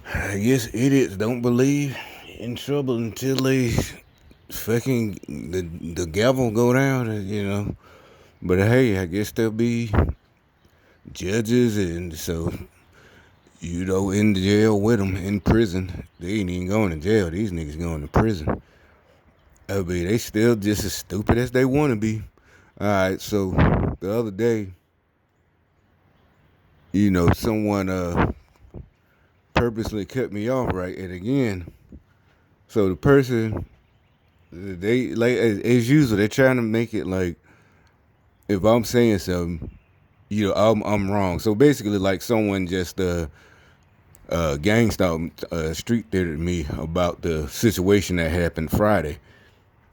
I guess idiots don't believe in trouble until they fucking the gavel go down. But hey, I guess there'll be judges, and so in jail with them in prison. They ain't even going to jail. These niggas going to prison. I mean, they still just as stupid as they want to be. All right, so the other day, someone purposely cut me off, right? And again, so the person they like as usual, they're trying to make it like if I'm saying something, I'm wrong. So basically, like someone just gang stomped street theatered me about the situation that happened Friday.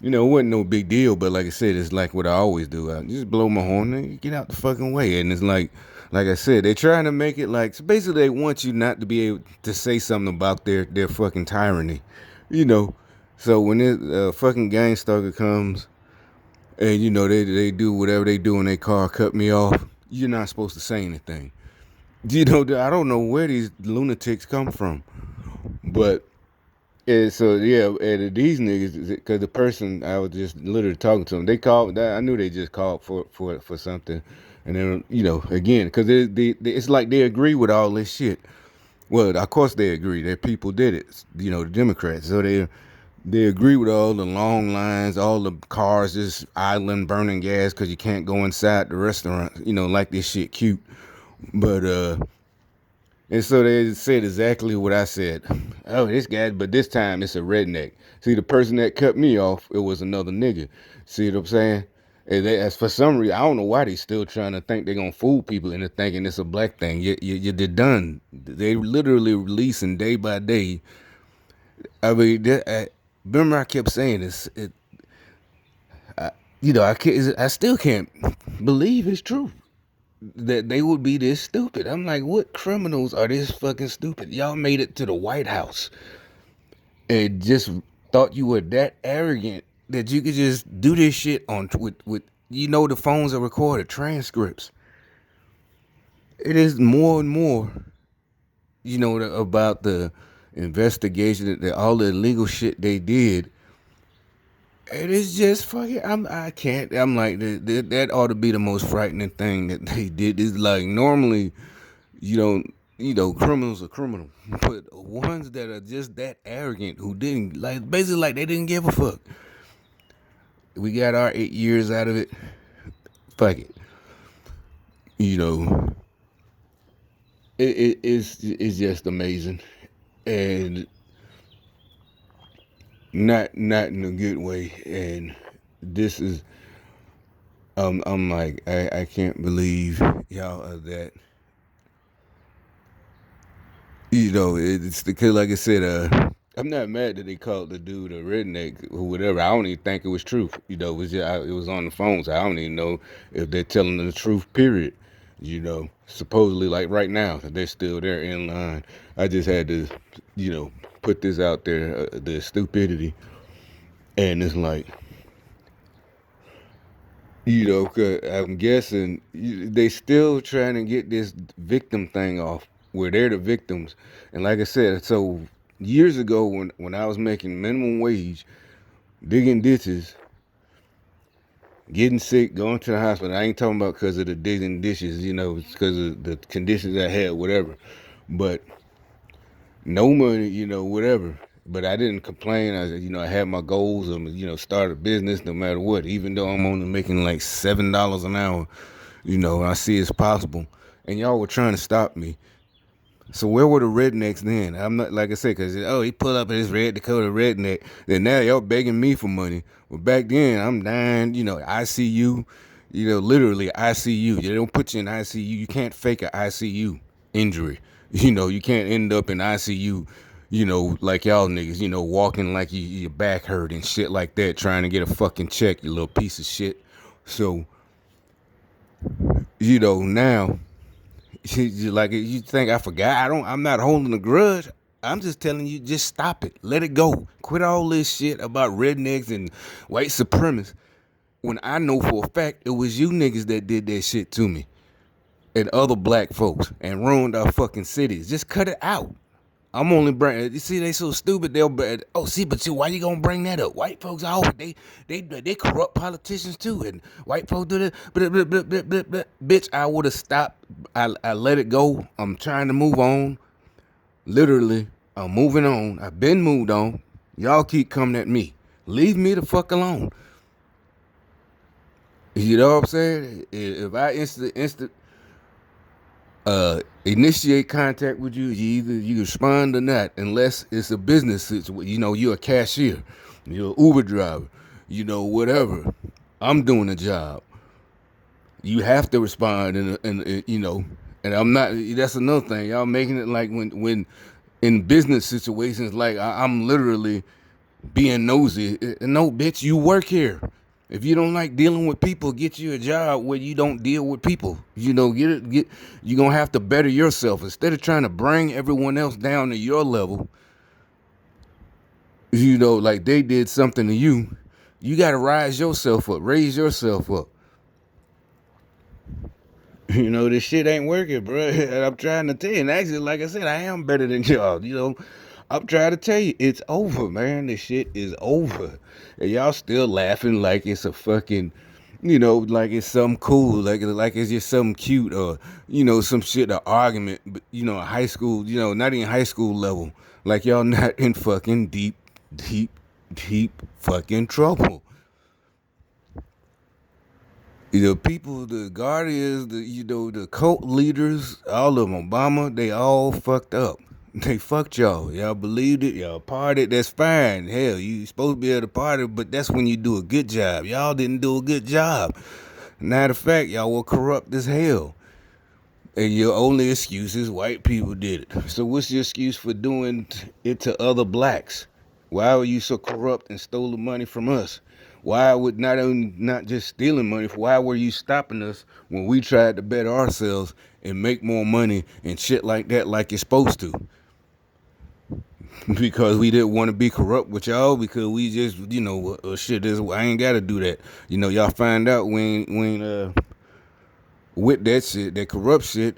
It wasn't no big deal, but like I said, it's like what I always do. I just blow my horn and get out the fucking way. And it's like I said, they're trying to make it like, so basically they want you not to be able to say something about their fucking tyranny, you know. So when this fucking gang stalker comes and they do whatever they do in their car, cut me off, you're not supposed to say anything. I don't know where these lunatics come from, but and so yeah, and these niggas, because the person I was just literally talking to them, they called. I knew they just called for something, and then again, because it's like they agree with all this shit. Well, of course they agree. Their people did it. The Democrats. So they agree with all the long lines, all the cars just idling, burning gas because you can't go inside the restaurant. Like this shit cute, but and so they said exactly what I said. Oh, this guy, but this time it's a redneck. See, the person that cut me off, it was another nigga. See what I'm saying? And as for some reason, I don't know why they still trying to think they're gonna fool people into thinking it's a black thing. You're done. They literally releasing day by day. I mean, remember I kept saying this. I still can't believe it's true that they would be this stupid. I'm like, what criminals are this fucking stupid? Y'all made it to the White House and just thought you were that arrogant that you could just do this shit on with the phones are recorded transcripts. It is more and more, about the investigation, all the illegal shit they did. It is just fucking. I can't. I'm like that ought to be the most frightening thing that they did. Is like normally you don't criminals are criminal, but ones that are just that arrogant who didn't like basically like they didn't give a fuck. We got our 8 years out of it. Fuck it. You know, it's just amazing, and not in a good way. And this is I'm like I can't believe y'all are that. It's because like I said, I'm not mad that they called the dude a redneck or whatever. I don't even think it was truth. It was it was on the phone, so I don't even know if they're telling the truth. Period. Supposedly like right now they're still there in line. I just had to, put this out there, the stupidity, and it's like, 'cause I'm guessing they still trying to get this victim thing off, where they're the victims. And like I said, so years ago when I was making minimum wage, digging ditches, getting sick, going to the hospital. I ain't talking about because of the digging dishes, it's because of the conditions I had, whatever. But no money, whatever. But I didn't complain. I had my goals of, start a business no matter what. Even though I'm only making like $7 an hour, I see it's possible. And y'all were trying to stop me. So where were the rednecks then? I'm not like I said, cause he pulled up his red Dakota redneck. Then now y'all begging me for money. Well, back then I'm dying. ICU. Literally ICU. They don't put you in ICU. You can't fake an ICU injury. You can't end up in ICU. Like y'all niggas. Walking like your back hurt and shit like that, trying to get a fucking check. You little piece of shit. So now like you think I forgot? I'm not holding a grudge. I'm just telling you, just stop it. Let it go. Quit all this shit about rednecks and white supremacists. When I know for a fact it was you niggas that did that shit to me and other black folks and ruined our fucking cities. Just cut it out. I'm only bring. You see, they so stupid. They'll. Oh, see, but see, why you gonna bring that up? White folks always they corrupt politicians too, and white folks do that. But bitch, I would have stopped. I let it go. I'm trying to move on. Literally, I'm moving on. I've been moved on. Y'all keep coming at me. Leave me the fuck alone. You know what I'm saying? If I initiate contact with you, you respond or not, unless it's a business situation. You know, you're a cashier, you're an Uber driver, you know, whatever. I'm doing a job. You have to respond, and you know, and I'm not. That's another thing. Y'all making it like when in business situations, like I'm literally being nosy. No, bitch, you work here. If you don't like dealing with people, get you a job where you don't deal with people. You know, you're gonna have to better yourself. Instead of trying to bring everyone else down to your level, you know, like they did something to you, you gotta rise yourself up, raise yourself up. You know, this shit ain't working, bro. And I'm trying to tell you. And actually, like I said, I am better than y'all. You know, I'm trying to tell you, it's over, man. This shit is over. And y'all still laughing like it's a fucking, you know, like it's something cool, like it's just something cute, or you know, some shit, an argument. But you know, high school, you know, not even high school level. Like y'all not in fucking deep fucking trouble. You know, people, the guardians, you know, the cult leaders, all of them, Obama, they all fucked up. They fucked y'all. Y'all believed it. Y'all partied. That's fine. Hell, you supposed to be able to party, but that's when you do a good job. Y'all didn't do a good job. Matter of fact, y'all were corrupt as hell. And your only excuse is white people did it. So what's your excuse for doing it to other blacks? Why were you so corrupt and stole the money from us? Why would not just stealing money? Why were you stopping us when we tried to better ourselves and make more money and shit like that, like you're supposed to? Because we didn't want to be corrupt with y'all. Because we just, you know, shit. I ain't got to do that. You know, y'all find out when with that shit, that corrupt shit.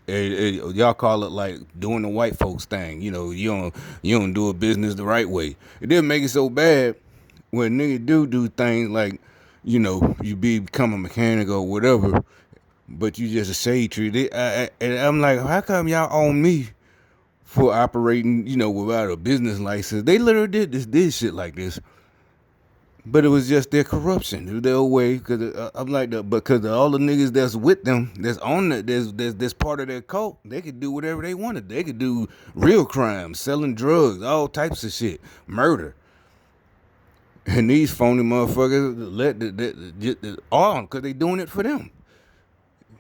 Y'all call it like doing the white folks thing. You know, you don't do a business the right way. It didn't make it so bad when niggas do things like, you know, you become a mechanic or whatever, but you just a shade tree. And I'm like, how come y'all own me for operating, you know, without a business license? They literally did shit like this. But it was just their corruption, their way. Cause I'm like, because all the niggas that's with them, that's on that, that's part of their cult, they could do whatever they wanted. They could do real crimes, selling drugs, all types of shit, murder. And these phony motherfuckers let the on because they doing it for them.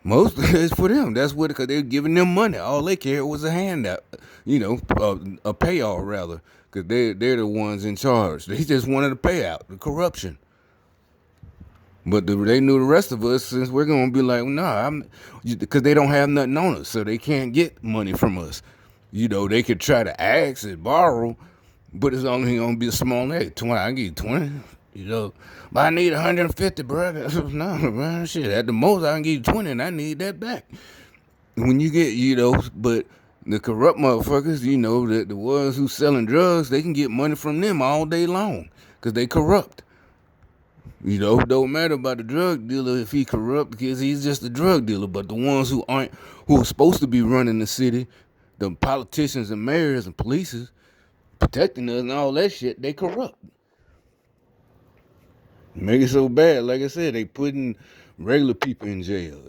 Most of it's for them. That's what, because they're giving them money. All they cared was a handout, you know, a payout rather, because they're the ones in charge. They just wanted a payout, the corruption. But they knew the rest of us, since we're gonna be like, nah, because they don't have nothing on us, so they can't get money from us. You know, they could try to ask and borrow, but it's only gonna be a small name. 20, I can give you 20. You know, but I need 150, bro. No, bro, shit. At the most, I can give you 20, and I need that back. When you get, you know, but the corrupt motherfuckers, you know, the ones who selling drugs, they can get money from them all day long, because they corrupt. You know, don't matter about the drug dealer if he corrupt, because he's just a drug dealer. But the ones who are supposed to be running the city, the politicians and mayors and police protecting us and all that shit, they corrupt. Make it so bad, like I said, they putting regular people in jail.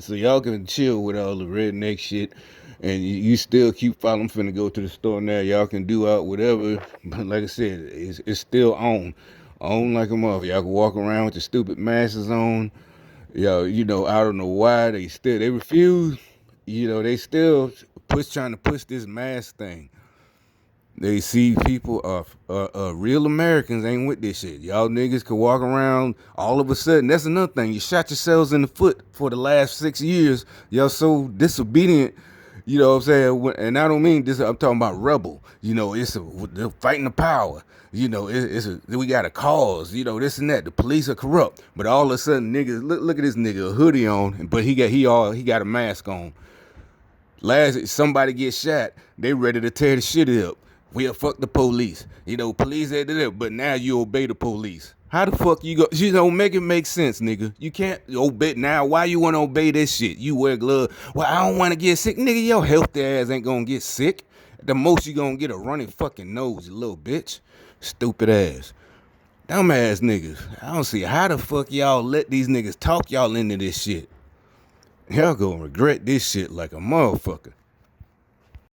So y'all can chill with all the redneck shit, and you still keep following. I'm finna go to the store now. Y'all can do out whatever, but like I said, it's still on like a mother. Y'all can walk around with the stupid masks on. Yo, you know, I don't know why they refuse. You know, they still trying to push this mask thing. They see people real Americans ain't with this shit. Y'all niggas could walk around all of a sudden. That's another thing. You shot yourselves in the foot for the last 6 years. Y'all so disobedient. You know what I'm saying? And I don't mean this. I'm talking about rebel. You know, they're fighting the power. You know, we got a cause. You know, this and that. The police are corrupt. But all of a sudden, niggas, look at this nigga, a hoodie on, but he got a mask on. Last somebody gets shot, they ready to tear the shit up. We'll fuck the police. Police ain't there, but now you obey the police. How the fuck you go? Make it make sense, nigga. You can't obey now. Why you want to obey this shit? You wear gloves. Well, I don't want to get sick, nigga. Your healthy ass ain't gonna get sick. At the most you gonna get a running fucking nose, you little bitch. Stupid ass. Dumbass niggas. I don't see how the fuck y'all let these niggas talk y'all into this shit. Y'all gonna regret this shit like a motherfucker.